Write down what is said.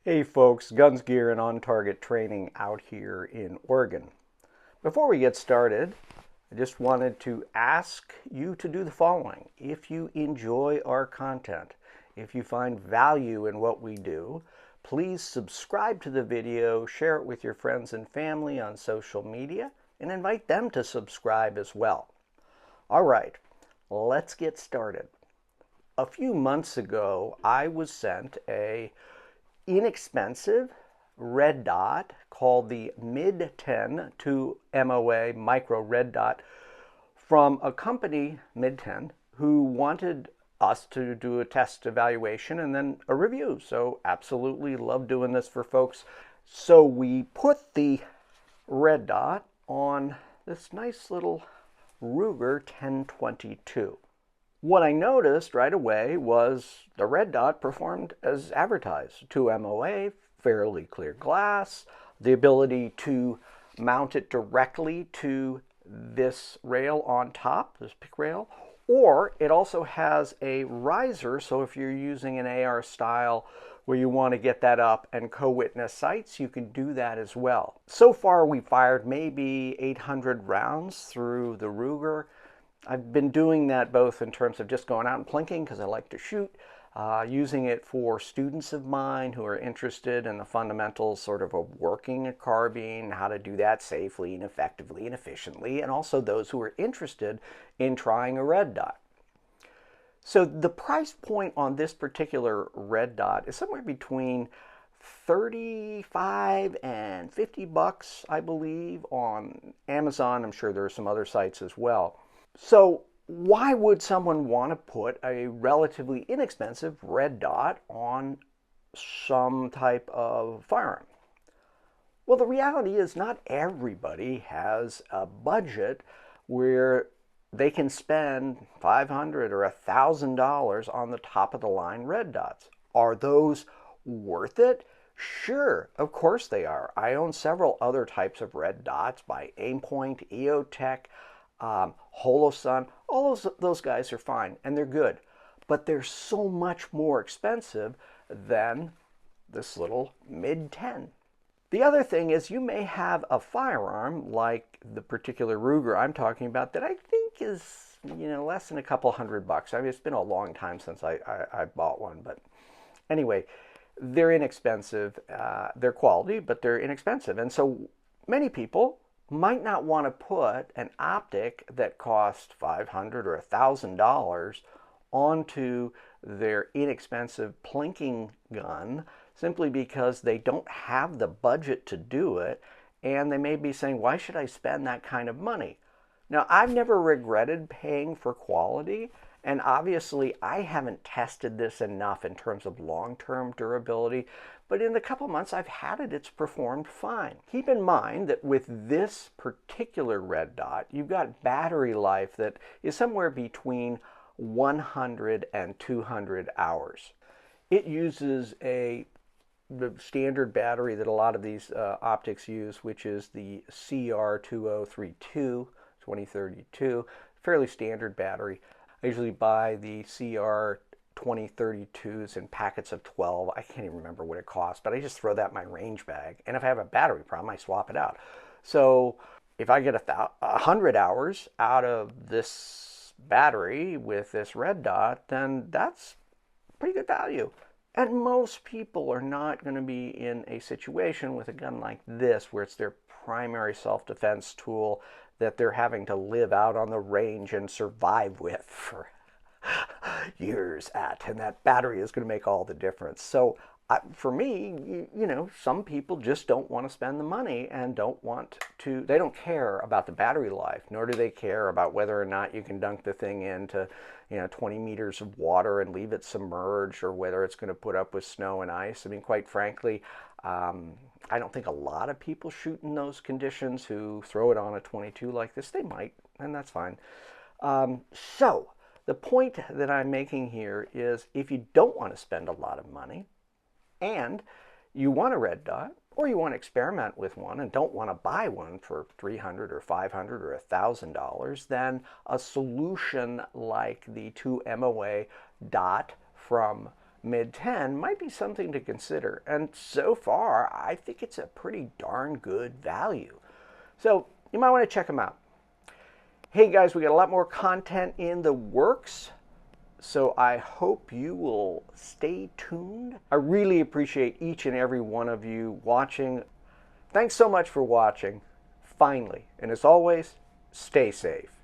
Hey folks, guns, gear, and on-target training out here in Oregon. Before we get started, I just wanted to ask you to do the following. If you enjoy our content, if you find value in what we do, please subscribe to the video, share it with your friends and family on social media, and invite them to subscribe as well. All right, let's get started. A few months ago, I was sent a inexpensive red dot called the MidTen MOA Micro Red Dot from a company, MidTen, who wanted us to do a test evaluation and then a review. So absolutely love doing this for folks. So we put the red dot on this nice little Ruger 1022. What I noticed right away was the red dot performed as advertised. 2 MOA, fairly clear glass, the ability to mount it directly to this rail on top, this pick rail, or it also has a riser, so if you're using an AR style where you want to get that up and co-witness sights, you can do that as well. So far we fired maybe 800 rounds through the Ruger. I've been doing that both in terms of just going out and plinking because I like to shoot, using it for students of mine who are interested in the fundamentals sort of working a carbine, how to do that safely and effectively and efficiently, and also those who are interested in trying a red dot. So the price point on this particular red dot is somewhere between 35 and 50 bucks, I believe, on Amazon. I'm sure there are some other sites as well. So why would someone want to put a relatively inexpensive red dot on some type of firearm? Well, the reality is not everybody has a budget where they can spend $500 or $1,000 on the top of the line red dots. Are those worth it? Sure, of course they are. I own several other types of red dots by Aimpoint, EOTech, Holosun. All those guys are fine and they're good, but they're so much more expensive than this little MidTen. The other thing is you may have a firearm like the particular Ruger I'm talking about that I think is, less than a couple $100. I mean, it's been a long time since I bought one, but anyway, they're inexpensive. They're quality, but they're inexpensive. And so many people might not want to put an optic that costs $500 or $1,000 onto their inexpensive plinking gun simply because they don't have the budget to do it, and they may be saying, why should I spend that kind of money? Now, I've never regretted paying for quality, and obviously I haven't tested this enough in terms of long-term durability, but in the couple months I've had it, it's performed fine. Keep in mind that with this particular red dot, you've got battery life that is somewhere between 100 and 200 hours. It uses the standard battery that a lot of these optics use, which is the CR2032 2032, fairly standard battery. I usually buy the CR2032s in packets of 12. I can't even remember what it costs, but I just throw that in my range bag. And if I have a battery problem, I swap it out. So if I get 100 hours out of this battery with this red dot, then that's pretty good value. And most people are not going to be in a situation with a gun like this where it's their primary self-defense tool that they're having to live out on the range and survive with for years at. And that battery is going to make all the difference. So for me, some people just don't want to spend the money and they don't care about the battery life, nor do they care about whether or not you can dunk the thing into 20 meters of water and leave it submerged, or whether it's going to put up with snow and ice. I mean, quite frankly, I don't think a lot of people shoot in those conditions who throw it on a 22 like this. They might, and that's fine. So the point that I'm making here is if you don't want to spend a lot of money and you want a red dot, or you want to experiment with one and don't want to buy one for $300 or $500 or $1,000, then a solution like the 2 MOA dot from MidTen might be something to consider. And so far, I think it's a pretty darn good value. So you might want to check them out. Hey guys, we got a lot more content in the works, so I hope you will stay tuned. I really appreciate each and every one of you watching. Thanks so much for watching, finally. And as always, stay safe.